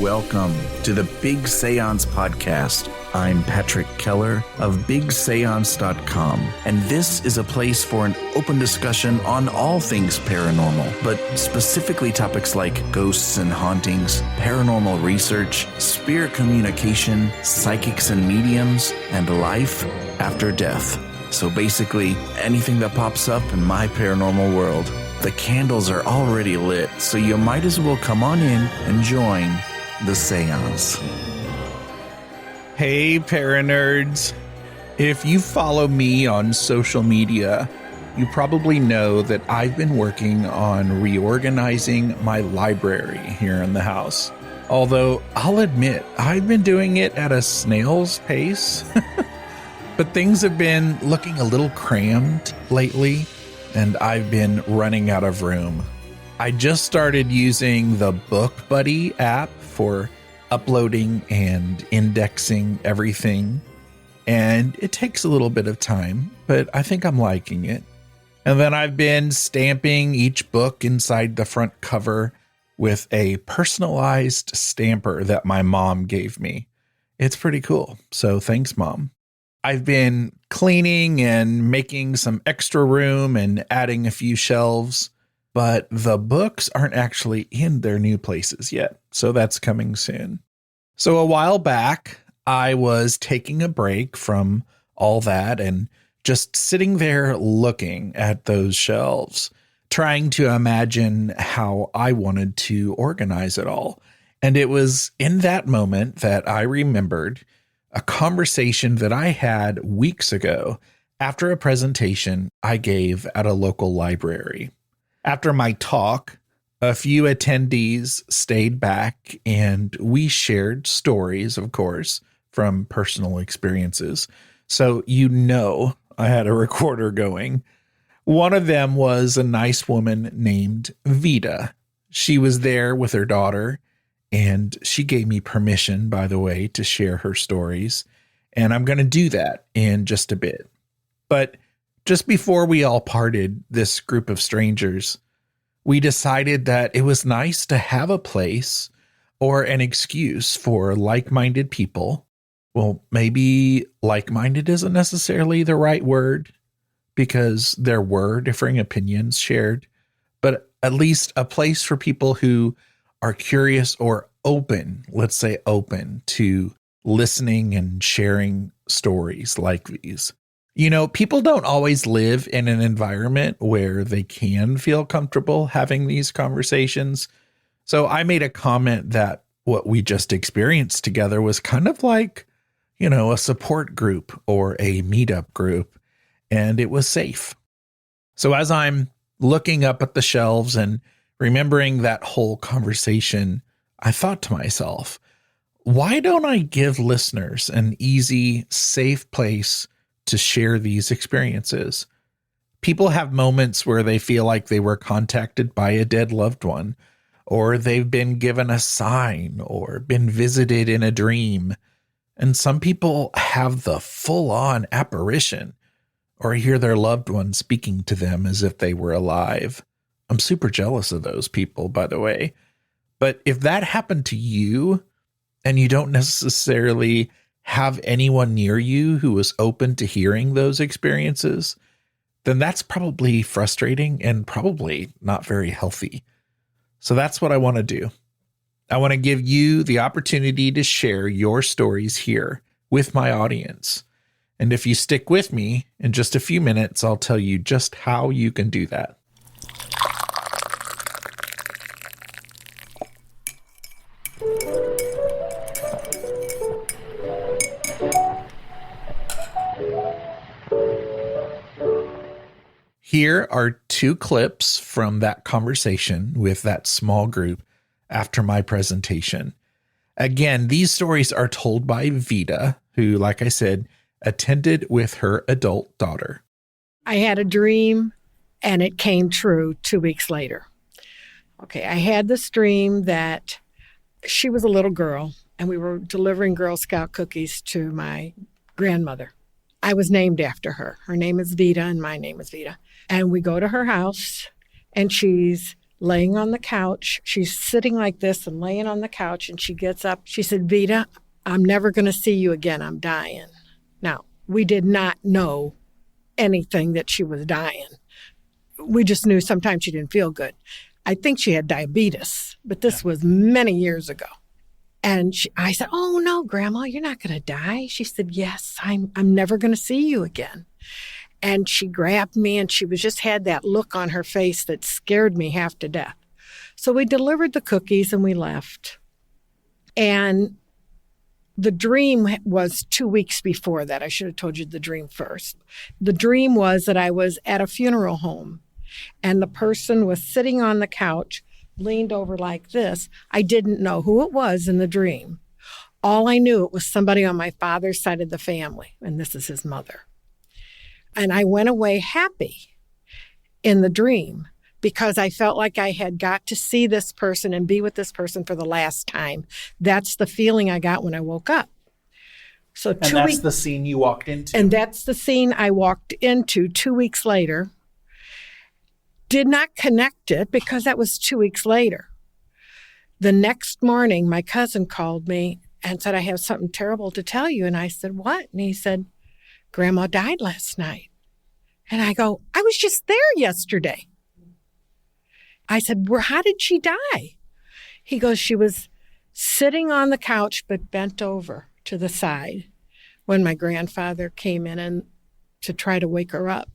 welcome to the Big Seance podcast. I'm Patrick Keller of BigSeance.com, and this is a place for an open discussion on all things paranormal, but specifically topics like ghosts and hauntings, paranormal research, spirit communication, psychics and mediums, and life after death. So basically, anything that pops up in my paranormal world. The candles are already lit, so you might as well come on in and join the seance. Hey, Paranerds. If you follow me on social media, you probably know that I've been working on reorganizing my library here in the house. Although, I'll admit, I've been doing it at a snail's pace. But things have been looking a little crammed lately, and I've been running out of room. I just started using the Book Buddy app for uploading and indexing everything, and it takes a little bit of time, but I think I'm liking it. And then I've been stamping each book inside the front cover with a personalized stamper that my mom gave me. It's pretty cool, so thanks, Mom. I've been cleaning and making some extra room and adding a few shelves, but the books aren't actually in their new places yet, so that's coming soon. So a while back, I was taking a break from all that and just sitting there looking at those shelves, trying to imagine how I wanted to organize it all. And it was in that moment that I remembered a conversation that I had weeks ago after a presentation I gave at a local library. After my talk, a few attendees stayed back and we shared stories, of course, from personal experiences. So I had a recorder going. One of them was a nice woman named Vita. She was there with her daughter, and she gave me permission, by the way, to share her stories. And I'm going to do that in just a bit. But just before we all parted, this group of strangers, we decided that it was nice to have a place or an excuse for like-minded people. Well, maybe like-minded isn't necessarily the right word because there were differing opinions shared, but at least a place for people who are curious or open, let's say open to listening and sharing stories like these. You know, people don't always live in an environment where they can feel comfortable having these conversations. So I made a comment that what we just experienced together was kind of like, a support group or a meetup group, and it was safe. So as I'm looking up at the shelves and remembering that whole conversation, I thought to myself, why don't I give listeners an easy, safe place to share these experiences? People have moments where they feel like they were contacted by a dead loved one, or they've been given a sign or been visited in a dream. And some people have the full-on apparition or hear their loved one speaking to them as if they were alive. I'm super jealous of those people, by the way. But if that happened to you and you don't necessarily have anyone near you who is open to hearing those experiences, then that's probably frustrating and probably not very healthy. So that's what I want to do. I want to give you the opportunity to share your stories here with my audience. And if you stick with me, in just a few minutes, I'll tell you just how you can do that. Here are two clips from that conversation with that small group after my presentation. Again, these stories are told by Vita, who, like I said, attended with her adult daughter. I had a dream and it came true 2 weeks later. Okay, I had this dream that she was a little girl and we were delivering Girl Scout cookies to my grandmother. I was named after her. Her name is Vita and my name is Vita. And we go to her house and she's laying on the couch. She's sitting like this and laying on the couch, and she gets up. She said, Vita, I'm never going to see you again. I'm dying. Now, we did not know anything that she was dying. We just knew sometimes she didn't feel good. I think she had diabetes, but this was many years ago. And I said, oh, no, Grandma, you're not going to die. She said, yes, I'm never going to see you again. And she grabbed me, and she just had that look on her face that scared me half to death. So we delivered the cookies and we left. And the dream was 2 weeks before that. I should have told you the dream first. The dream was that I was at a funeral home, and the person was sitting on the couch, leaned over like this. I didn't know who it was in the dream. All I knew, it was somebody on my father's side of the family, and this is his mother. And I went away happy in the dream because I felt like I had got to see this person and be with this person for the last time. That's the feeling I got when I woke up. So and that's the scene you walked into. And that's the scene I walked into 2 weeks later. Did not connect it because that was 2 weeks later. The next morning, my cousin called me and said, I have something terrible to tell you. And I said, what? And he said, Grandma died last night. And I go, I was just there yesterday. I said, well, how did she die? He goes, she was sitting on the couch but bent over to the side when my grandfather came in and to try to wake her up.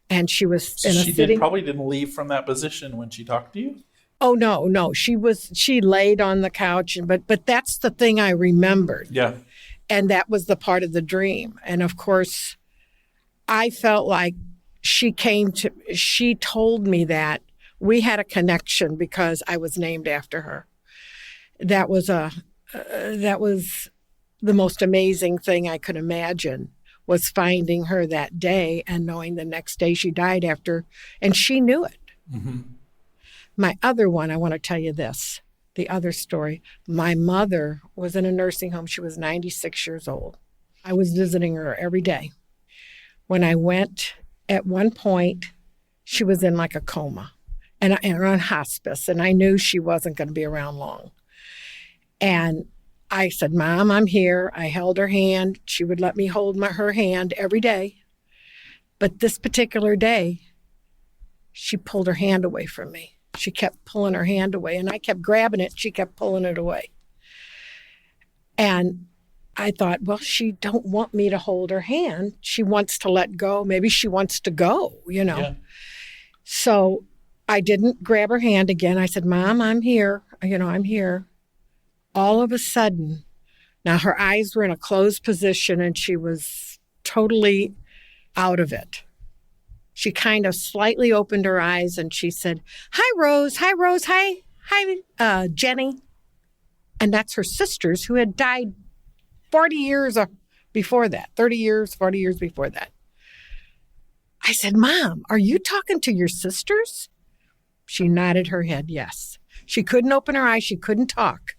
And she was in a sitting. Probably didn't leave from that position when she talked to you? Oh, no. She laid on the couch, but that's the thing I remembered. Yeah. And that was the part of the dream. And of course, I felt like she told me that we had a connection because I was named after her. That was the most amazing thing I could imagine, was finding her that day and knowing the next day she died after, and she knew it. Mm-hmm. My other one, I want to tell you this. The other story, my mother was in a nursing home. She was 96 years old. I was visiting her every day. When I went, at one point, she was in like a coma and on hospice, and I knew she wasn't going to be around long. And I said, Mom, I'm here. I held her hand. She would let me hold her hand every day. But this particular day, she pulled her hand away from me. She kept pulling her hand away, and I kept grabbing it. She kept pulling it away. And I thought, well, she don't want me to hold her hand. She wants to let go. Maybe she wants to go, Yeah. So I didn't grab her hand again. I said, Mom, I'm here. I'm here. All of a sudden, now her eyes were in a closed position, and she was totally out of it. She kind of slightly opened her eyes and she said, hi, Rose. Hi, Rose. Hi, Jenny. And that's her sisters who had died 40 years before that, 30 years, 40 years before that. I said, Mom, are you talking to your sisters? She nodded her head, yes. She couldn't open her eyes. She couldn't talk.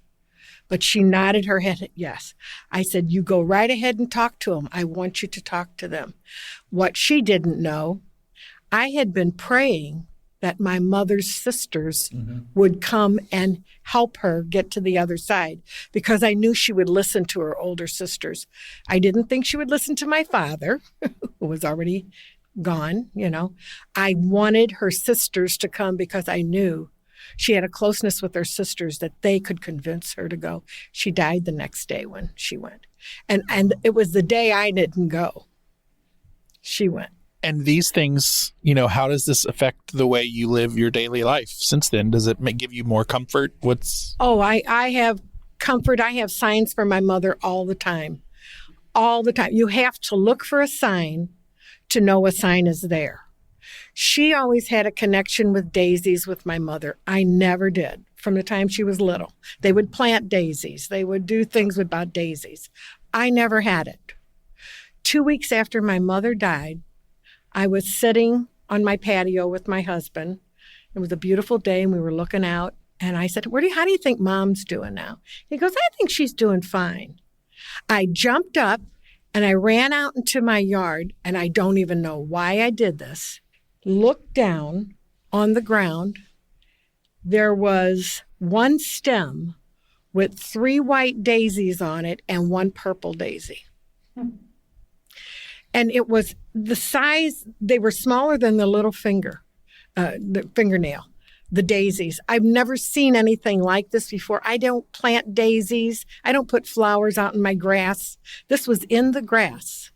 But she nodded her head, yes. I said, you go right ahead and talk to them. I want you to talk to them. What she didn't know, I had been praying that my mother's sisters would come and help her get to the other side because I knew she would listen to her older sisters. I didn't think she would listen to my father, who was already gone, I wanted her sisters to come because I knew she had a closeness with her sisters that they could convince her to go. She died the next day when she went. And it was the day I didn't go. She went. And these things, how does this affect the way you live your daily life since then? Does it give you more comfort? I have comfort. I have signs for my mother all the time. All the time. You have to look for a sign to know a sign is there. She always had a connection with daisies with my mother. I never did from the time she was little. They would plant daisies. They would do things about daisies. I never had it. 2 weeks after my mother died, I was sitting on my patio with my husband. It was a beautiful day, and we were looking out. And I said, how do you think Mom's doing now? He goes, I think she's doing fine. I jumped up, and I ran out into my yard, and I don't even know why I did this. Looked down on the ground, there was one stem with 3 white daisies on it and 1 purple daisy. And it was the size, they were smaller than the little finger, the fingernail, the daisies. I've never seen anything like this before. I don't plant daisies. I don't put flowers out in my grass. This was in the grass.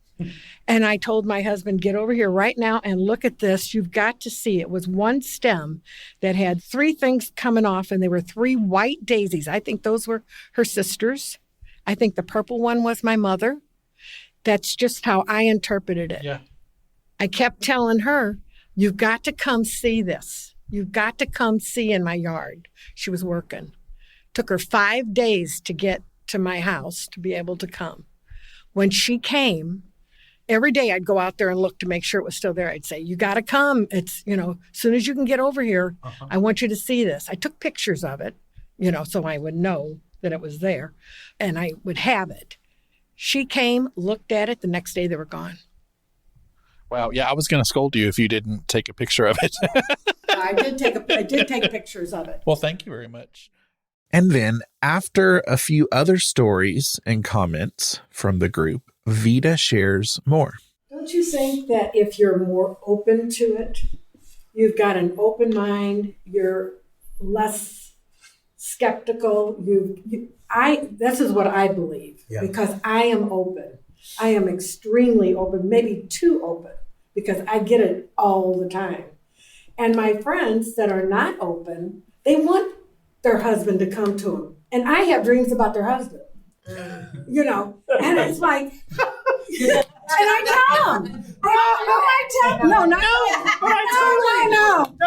And I told my husband, get over here right now and look at this. You've got to see. It was one stem that had 3 things coming off, and they were 3 white daisies. I think those were her sisters. I think the purple one was my mother. That's just how I interpreted it. Yeah. I kept telling her, you've got to come see this. You've got to come see in my yard. She was working. Took her 5 days to get to my house to be able to come. When she came, every day I'd go out there and look to make sure it was still there. I'd say, you got to come. It's, as soon as you can get over here, I want you to see this. I took pictures of it, so I would know that it was there and I would have it. She came, looked at it. The next day they were gone. Wow. Yeah, I was going to scold you if you didn't take a picture of it. I did take pictures of it. Well, thank you very much. And then after a few other stories and comments from the group, Vita shares more. Don't you think that if you're more open to it, you've got an open mind, you're less skeptical. This is what I believe, because I am open. I am extremely open, maybe too open, because I get it all the time. And my friends that are not open, they want their husband to come to them. And I have dreams about their husband, and it's like, and I tell them. No,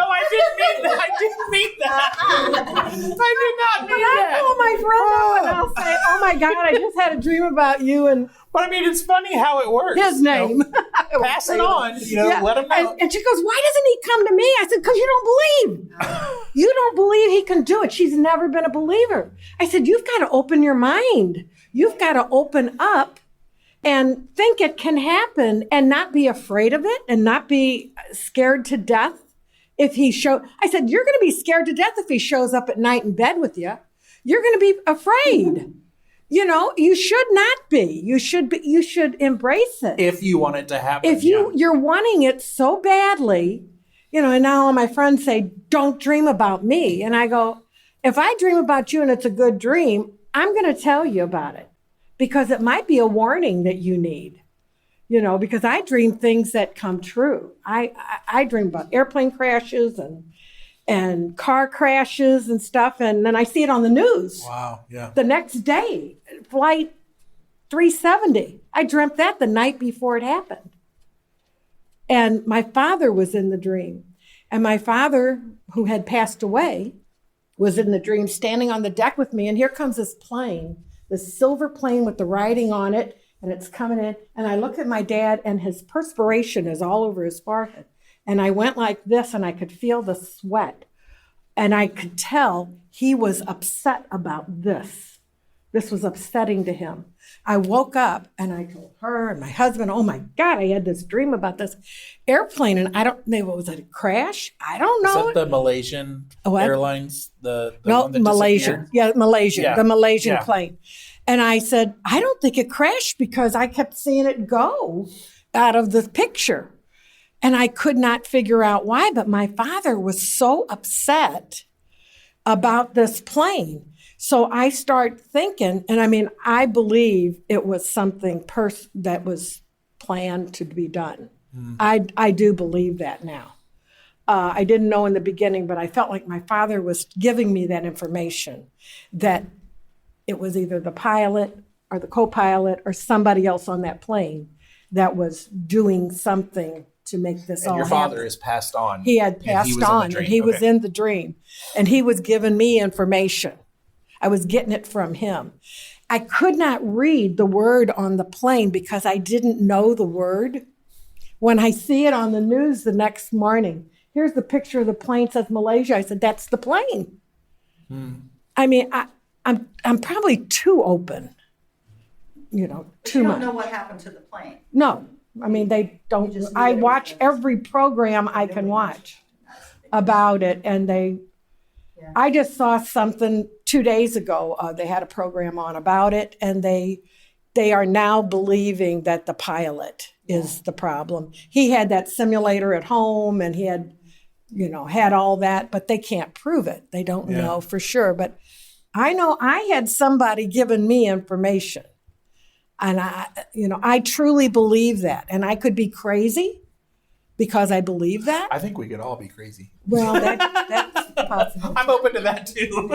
I didn't mean that. I didn't mean that. I did not mean that. I tell my friend and I'll say, oh my God, I just had a dream about you. But I mean, it's funny how it works. His name. Pass it on, let him know. And she goes, why doesn't he come to me? I said, because you don't believe. You don't believe he can do it. She's never been a believer. I said, you've got to open your mind. You've got to open up and think it can happen and not be afraid of it and not be scared to death if he I said, you're going to be scared to death if he shows up at night in bed with you. You're going to be afraid. You should not be. You should embrace it. If you want it to happen. If you're wanting it so badly, and now all my friends say, don't dream about me. And I go, if I dream about you and it's a good dream, I'm going to tell you about it because it might be a warning that you need, because I dream things that come true. I dream about airplane crashes and car crashes and stuff. And then I see it on the news. Wow. Yeah. The next day, flight 370. I dreamt that the night before it happened. And my father was in the dream. And my father, who had passed away, was in the dream standing on the deck with me. And here comes this plane, this silver plane with the writing on it. And it's coming in. And I look at my dad and his perspiration is all over his forehead. And I went like this and I could feel the sweat. And I could tell he was upset about this. This was upsetting to him. I woke up and I told her and my husband, oh my God, I had this dream about this airplane. And was it a crash? I don't know. Is that the Malaysian Airlines? The one that Malaysian. Yeah, Malaysian. Yeah. The Malaysian plane. And I said, I don't think it crashed because I kept seeing it go out of the picture. And I could not figure out why, but my father was so upset about this plane. So I start thinking, and I believe it was something that was planned to be done. I do believe that now. I didn't know in the beginning, but I felt like my father was giving me that information, that it was either the pilot or the co-pilot or somebody else on that plane that was doing something to make this all happen. Your father is passed on. He had passed on, and he was in the dream. And he was giving me information. I was getting it from him. I could not read the word on the plane because I didn't know the word. When I see it on the news the next morning, here's the picture of the plane, says Malaysia. I said, that's the plane. I'm probably too open, too much. You don't know what happened to the plane. No. They don't. I watch every program I can watch about it, and I just saw something 2 days ago. They had a program on about it, and they are now believing that the pilot is the problem. He had that simulator at home, and he had, had all that, but they can't prove it. They don't know for sure. But I know I had somebody giving me information, and I truly believe that. And I could be crazy because I believe that. I think we could all be crazy. Well, that's possible. I'm open to that too.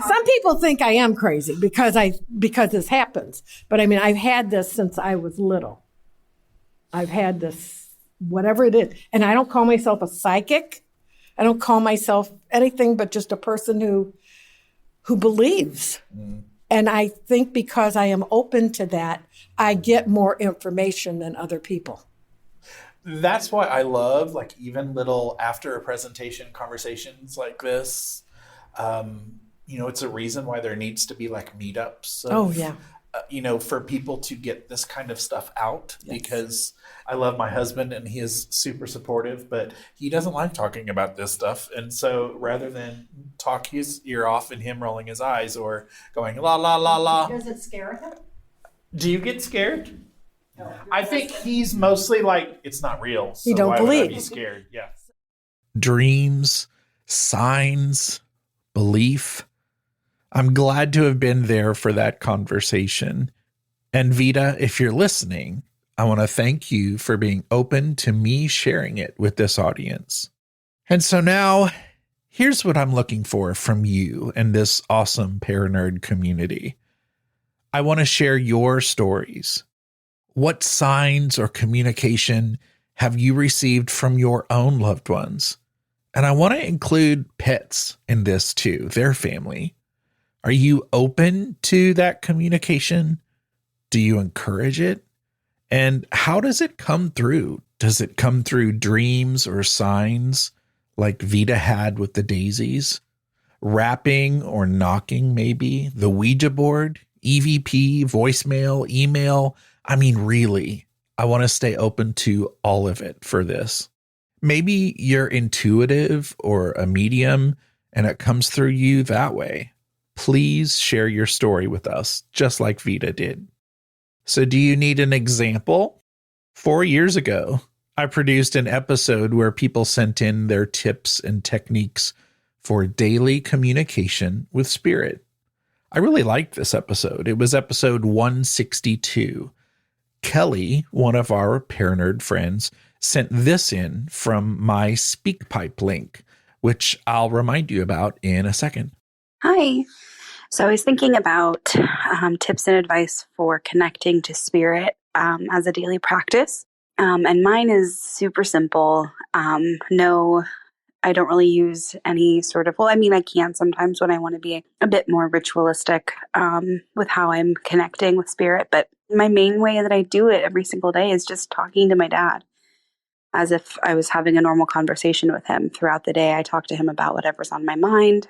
Some people think I am crazy because this happens. But I mean, I've had this since I was little. I've had this, whatever it is. And I don't call myself a psychic. I don't call myself anything but just a person who believes. Mm. And I think because I am open to that, I get more information than other people. That's why I love even little after a presentation conversations like this. It's a reason why there needs to be meetups. For people to get this kind of stuff out. Yes. Because I love my husband and he is super supportive, but he doesn't like talking about this stuff. And so rather than talk his ear off and him rolling his eyes or going la, la, la, la. Does it scare him? Do you get scared? No. I think he's mostly it's not real. So you don't believe. Would I be scared? Yeah. Dreams, signs, belief. I'm glad to have been there for that conversation. And Vita, if you're listening, I want to thank you for being open to me sharing it with this audience. And so now, here's what I'm looking for from you and this awesome Paranerd community. I want to share your stories. What signs or communication have you received from your own loved ones? And I want to include pets in this too, their family. Are you open to that communication? Do you encourage it? And how does it come through? Does it come through dreams or signs like Vita had with the daisies? Rapping or knocking maybe? The Ouija board? EVP? Voicemail? Email? I mean, really, I want to stay open to all of it for this. Maybe you're intuitive or a medium and it comes through you that way. Please share your story with us, just like Vita did. So do you need an example? 4 years ago, I produced an episode where people sent in their tips and techniques for daily communication with spirit. I really liked this episode. It was episode 162. Keli, one of our Paranerd friends, sent this in from my SpeakPipe link, which I'll remind you about in a second. Hi. So I was thinking about tips and advice for connecting to spirit as a daily practice. And mine is super simple. No, I don't really use any sort of, I can sometimes when I want to be a bit more ritualistic with how I'm connecting with spirit. But my main way that I do it every single day is just talking to my dad as if I was having a normal conversation with him throughout the day. I talk to him about whatever's on my mind.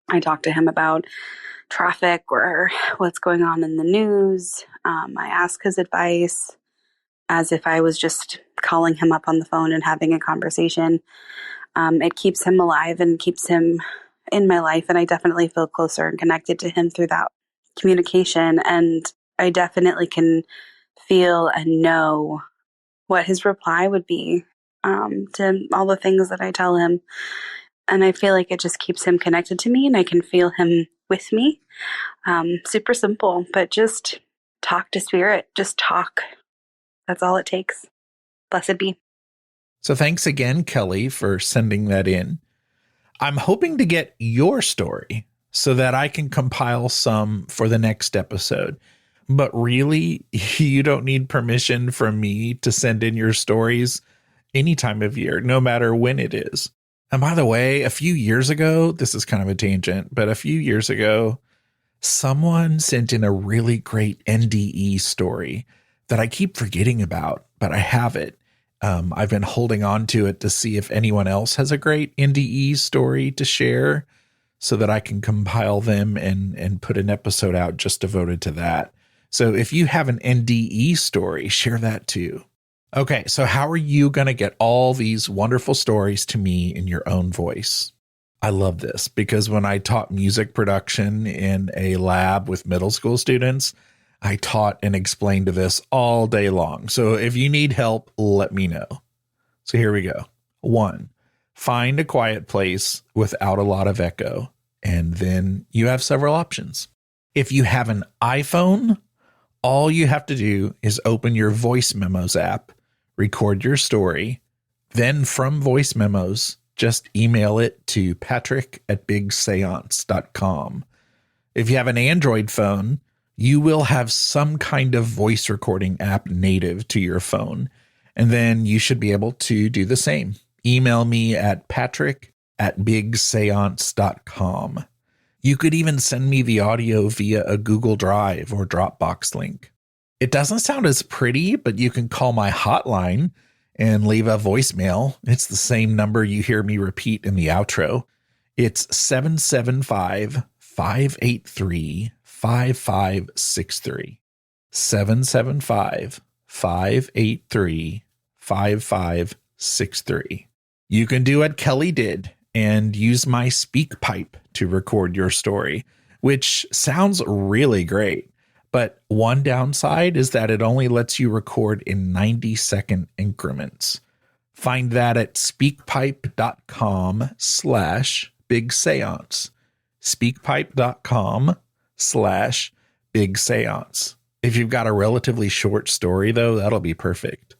I talk to him about traffic or what's going on in the news. I ask his advice as if I was just calling him up on the phone and having a conversation. It keeps him alive and keeps him in my life. And I definitely feel closer and connected to him through that communication. And I definitely can feel and know what his reply would be to all the things that I tell him. And I feel like it just keeps him connected to me and I can feel him with me. Super simple, but just talk to spirit. Just talk. That's all it takes. Blessed be. So thanks again, Keli, for sending that in. I'm hoping to get your story so that I can compile some for the next episode. But really, you don't need permission from me to send in your stories any time of year, no matter when it is. And by the way, a few years ago, this is kind of a tangent, but a few years ago, someone sent in a really great NDE story that I keep forgetting about, but I have it. I've been holding on to it to see if anyone else has a great NDE story to share so that I can compile them and put an episode out just devoted to that. So if you have an NDE story, share that too. Okay, so how are you going to get all these wonderful stories to me in your own voice? I love this because when I taught music production in a lab with middle school students, I taught and explained to this all day long. So if you need help, let me know. So here we go. 1, find a quiet place without a lot of echo. And then you have several options. If you have an iPhone, all you have to do is open your voice memos app, record your story. Then from voice memos, just email it to patrick@bigseance.com. If you have an Android phone, you will have some kind of voice recording app native to your phone. And then you should be able to do the same. Email me at patrick@bigseance.com. You could even send me the audio via a Google Drive or Dropbox link. It doesn't sound as pretty, but you can call my hotline and leave a voicemail. It's the same number you hear me repeat in the outro. It's 775-583-5563. 775-583-5563. You can do what Keli did and use my speak pipe to record your story, which sounds really great. But one downside is that it only lets you record in 90-second increments. Find that at speakpipe.com/bigseance. Speakpipe.com/bigseance. If you've got a relatively short story, though, that'll be perfect.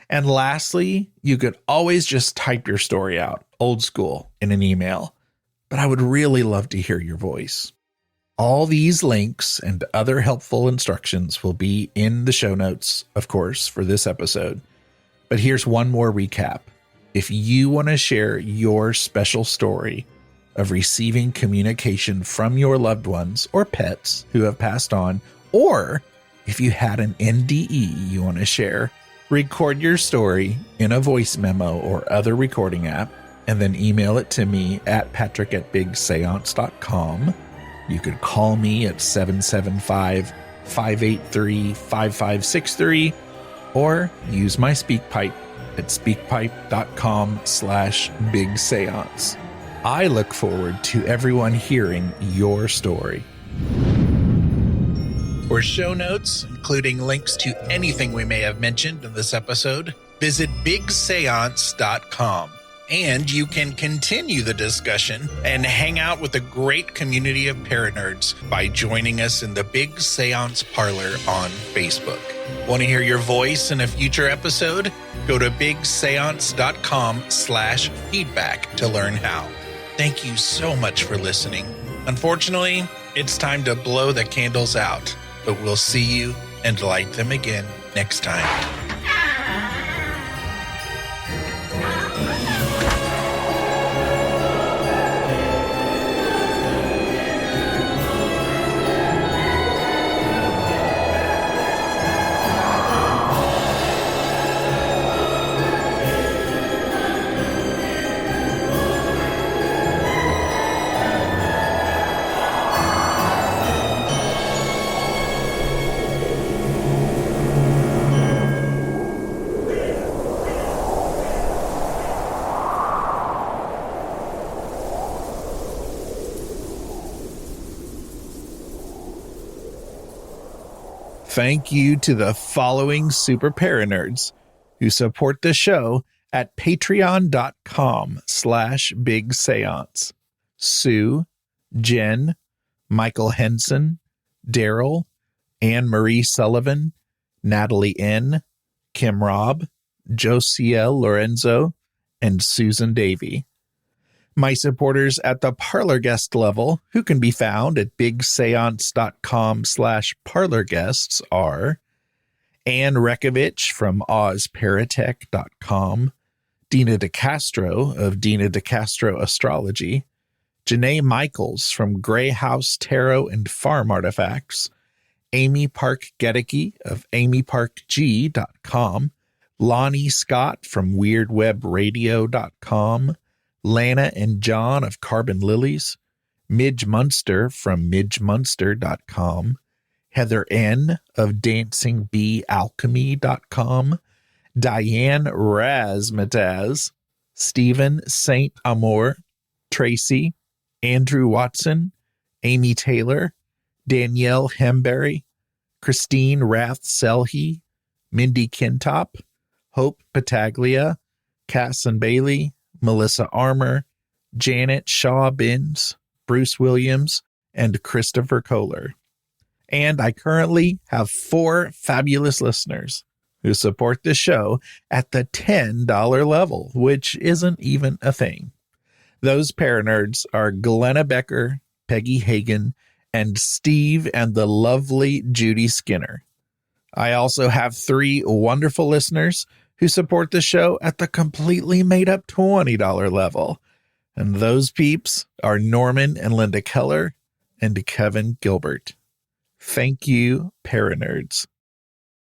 And lastly, you could always just type your story out, old school, in an email. But I would really love to hear your voice. All these links and other helpful instructions will be in the show notes, of course, for this episode. But here's one more recap. If you want to share your special story of receiving communication from your loved ones or pets who have passed on, or if you had an NDE you want to share, record your story in a voice memo or other recording app, and then email it to me at patrick@bigseance.com. You could call me at 775-583-5563 or use my SpeakPipe at speakpipe.com/bigseance. I look forward to everyone hearing your story. For show notes, including links to anything we may have mentioned in this episode, visit bigseance.com. And you can continue the discussion and hang out with a great community of Paranerds by joining us in the Big Seance Parlor on Facebook. Want to hear your voice in a future episode? Go to bigseance.com/feedback to learn how. Thank you so much for listening. Unfortunately, it's time to blow the candles out, but we'll see you and light them again next time. Thank you to the following super Paranerds who support the show at patreon.com/bigseance. Sue, Jen, Michael Henson, Daryl, Anne-Marie Sullivan, Natalie N., Kim Robb, Josiel Lorenzo, and Susan Davey. My supporters at the Parlor guest level, who can be found at bigseance.com/parlorguests, are Anne Rekovich from ozparatech.com, Dina DeCastro of Dina DeCastro Astrology, Janae Michaels from Grey House Tarot and Farm Artifacts, Amy Park Gedicke of amyparkg.com, Lonnie Scott from weirdwebradio.com, Lana and John of Carbon Lilies, Midge Munster from midgemunster.com, Heather N. of dancingbeealchemy.com, Diane Razmataz, Stephen St. Amour, Tracy, Andrew Watson, Amy Taylor, Danielle Hemberry, Christine Rath-Selhe, Mindy Kintop, Hope Pataglia, Casson Bailey, Melissa Armour, Janet Shaw-Binns, Bruce Williams, and Christopher Kohler. And I currently have 4 fabulous listeners who support the show at the $10 level, which isn't even a thing. Those Paranerds are Glenna Becker, Peggy Hagan, and Steve and the lovely Judy Skinner. I also have 3 wonderful listeners who support the show at the completely made-up $20 level. And those peeps are Norman and Linda Keller and Kevin Gilbert. Thank you, Paranerds.